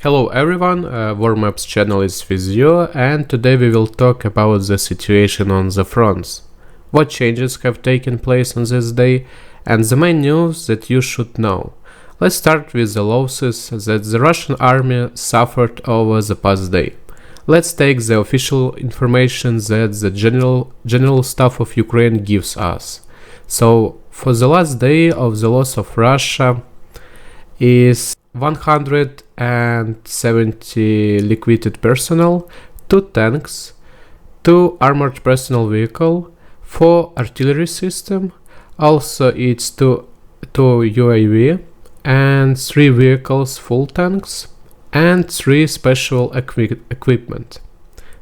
Hello everyone, Warmaps channel is with you, and today we will talk about the situation on the fronts. What changes have taken place on this day, and the main news that you should know. Let's start with the losses that the Russian army suffered over the past day. Let's take the official information that the General Staff of Ukraine gives us. So, for the last day of the loss of Russia is 170 liquidated personnel, 2 tanks, 2 armored personnel vehicle, 4 artillery system, also it's 2 UAV and 3 vehicles full tanks and 3 special equipment.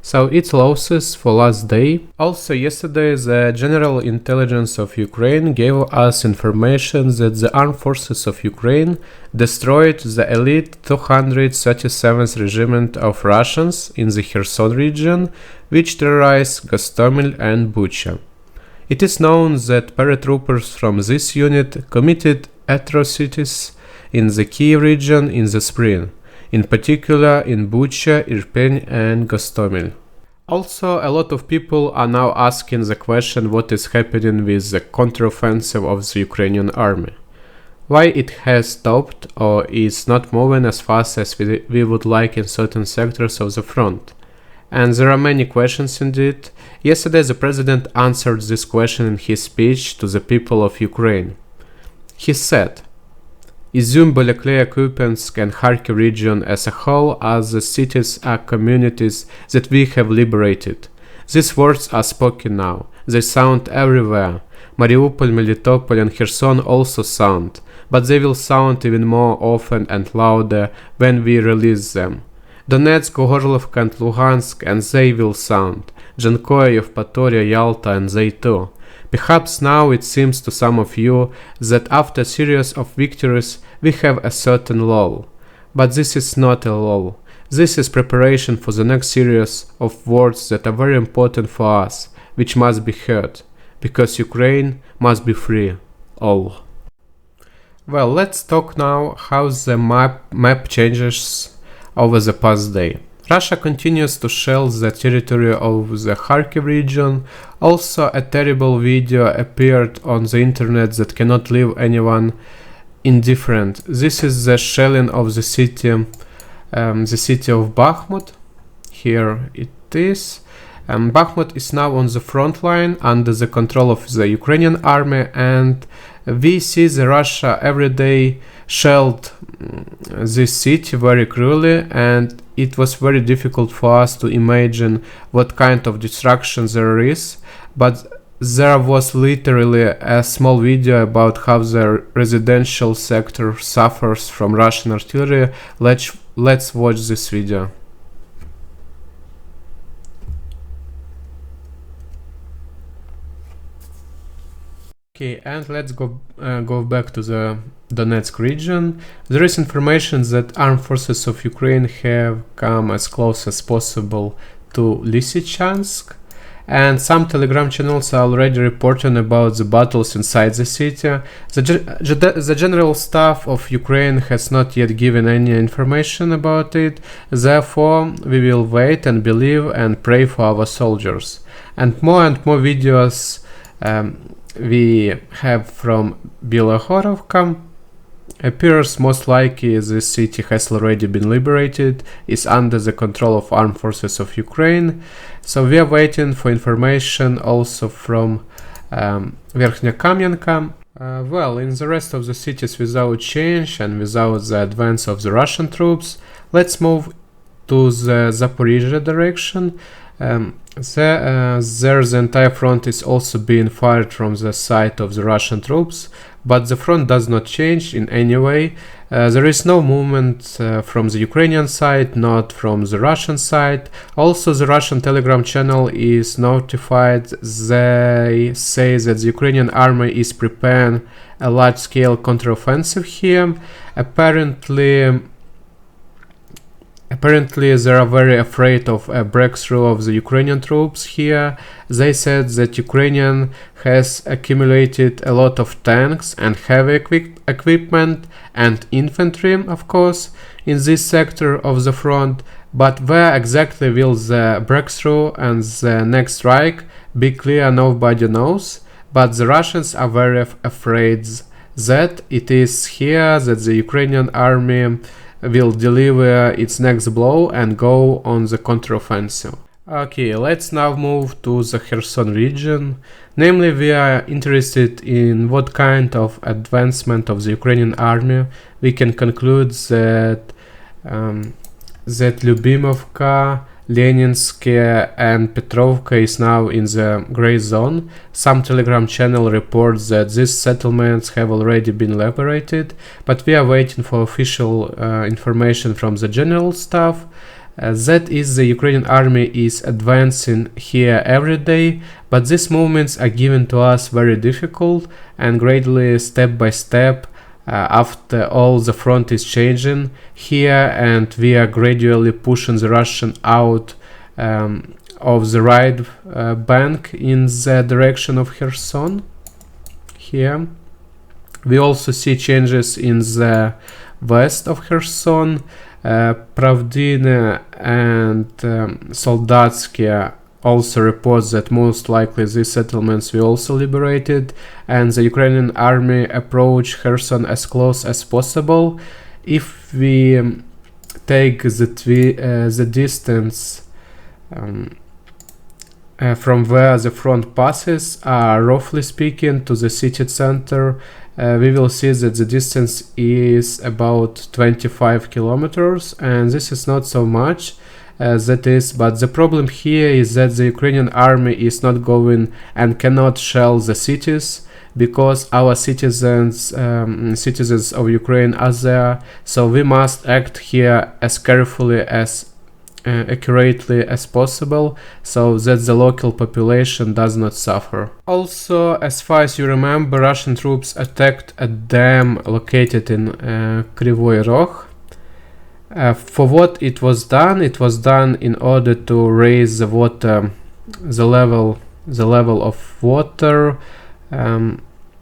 So it's losses for last day. Also yesterday the General Intelligence of Ukraine gave us information that the armed forces of Ukraine destroyed the elite 237th Regiment of Russians in the Kherson region, which terrorized Gostomel and Bucha. It is known that paratroopers from this unit committed atrocities in the Kiev region in the spring, in particular in Bucha, Irpin and Gostomel. Also, a lot of people are now asking the question what is happening with the counteroffensive of the Ukrainian army. Why it has stopped or is not moving as fast as we would like in certain sectors of the front. And there are many questions indeed. Yesterday the president answered this question in his speech to the people of Ukraine. He said, Izum, Balakleya, Kupiansk and Kharkiv region as a whole are the cities and communities that we have liberated. These words are spoken now. They sound everywhere. Mariupol, Melitopol and Kherson also sound, but they will sound even more often and louder when we release them. Donetsk, Gorlovka and Luhansk, and they will sound. Jankoy, Yevpatoria, Yalta, and they too. Perhaps now it seems to some of you that after a series of victories we have a certain lull. But this is not a lull. This is preparation for the next series of words that are very important for us, which must be heard, because Ukraine must be free. All. Well, let's talk now how the map changes over the past day. Russia continues to shell the territory of the Kharkiv region. Also, a terrible video appeared on the internet that cannot leave anyone indifferent. This is the shelling of the city of Bakhmut. Here it is. Bakhmut is now on the front line under the control of the Ukrainian army, and we see the Russia every day shelled this city very cruelly, and it was very difficult for us to imagine what kind of destruction there is, but there was literally a small video about how the residential sector suffers from Russian artillery. Let's watch this video. Okay, and let's go back to the Donetsk region. There is information that armed forces of Ukraine have come as close as possible to Lysychansk, and some Telegram channels are already reporting about the battles inside the city. The General Staff of Ukraine has not yet given any information about it, therefore we will wait and believe and pray for our soldiers. And more videos we have from Bilohorovka. Appears most likely this city has already been liberated, is under the control of armed forces of Ukraine. So we are waiting for information also from Verkhnya Kamenka. Well, in the rest of the cities without change and without the advance of the Russian troops, let's move to the Zaporizhzhia direction. There the entire front is also being fired from the side of the Russian troops, but the front does not change in any way. There is no movement from the Ukrainian side, not from the Russian side. Also, the Russian Telegram channel is notified. They say that the Ukrainian army is preparing a large-scale counteroffensive here. Apparently they are very afraid of a breakthrough of the Ukrainian troops here. They said that Ukrainian has accumulated a lot of tanks and heavy equipment and infantry, of course, in this sector of the front. But where exactly will the breakthrough and the next strike be clear, nobody knows. But the Russians are very afraid that it is here that the Ukrainian army will deliver its next blow and go on the counteroffensive. Okay, let's now move to the Kherson region. Namely, we are interested in what kind of advancement of the Ukrainian army. We can conclude that Lyubimovka, Leninsk and Petrovka is now in the gray zone. Some Telegram channel reports that these settlements have already been liberated, but we are waiting for official information from the general staff. That is, the Ukrainian army is advancing here every day, but these movements are given to us very difficult and gradually, step by step, after all, the front is changing here, and we are gradually pushing the Russian out of the right bank in the direction of Kherson. Here we also see changes in the west of Kherson. Pravdine and Soldatsky also reports that most likely these settlements will also liberated, and the Ukrainian army approach Kherson as close as possible. If we take the distance from where the front passes, roughly speaking, to the city center, we will see that the distance is about 25 kilometers, and this is not so much. But the problem here is that the Ukrainian army is not going and cannot shell the cities, because our citizens of Ukraine are there. So we must act here as carefully, as accurately as possible, so that the local population does not suffer. Also, as far as you remember, Russian troops attacked a dam located in Kryvyi Rog. For what it was done in order to raise the level of water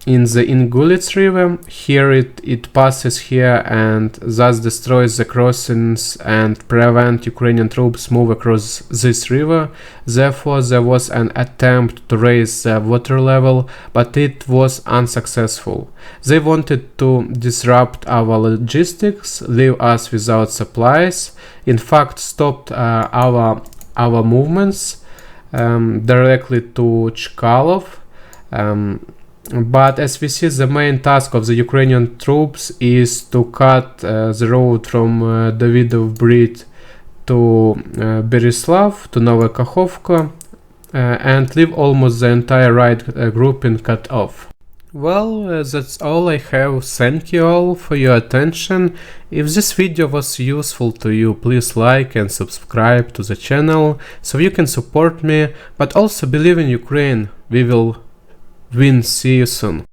in the Ingulets river. Here it passes here and thus destroys the crossings and prevent Ukrainian troops move across this river. Therefore, there was an attempt to raise the water level, but it was unsuccessful. They wanted to disrupt our logistics, leave us without supplies, in fact stopped our movements directly to Chkalov. But as we see, the main task of the Ukrainian troops is to cut the road from Davidov Brid to Berislav, to Nova Kakhovka, and leave almost the entire right grouping cut off. Well, that's all I have. Thank you all for your attention. If this video was useful to you, please like and subscribe to the channel so you can support me, but also believe in Ukraine. We will win. See you soon.